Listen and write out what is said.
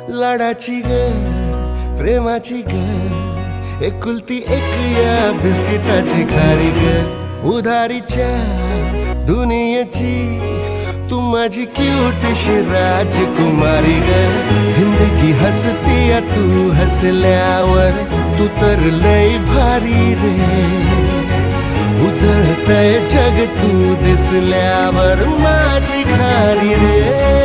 लाडाची ग प्रेमाची ग एकुलती एक या बिस्किटाची खारी ग उधारीच्या दुनियेची तू माझी क्यूटशी राजकुमारी ग जिंदगी हसती या तू हसल्यावर तू तर लय भारी रे उजळतय जग तू दिसल्यावर माझी खारी रे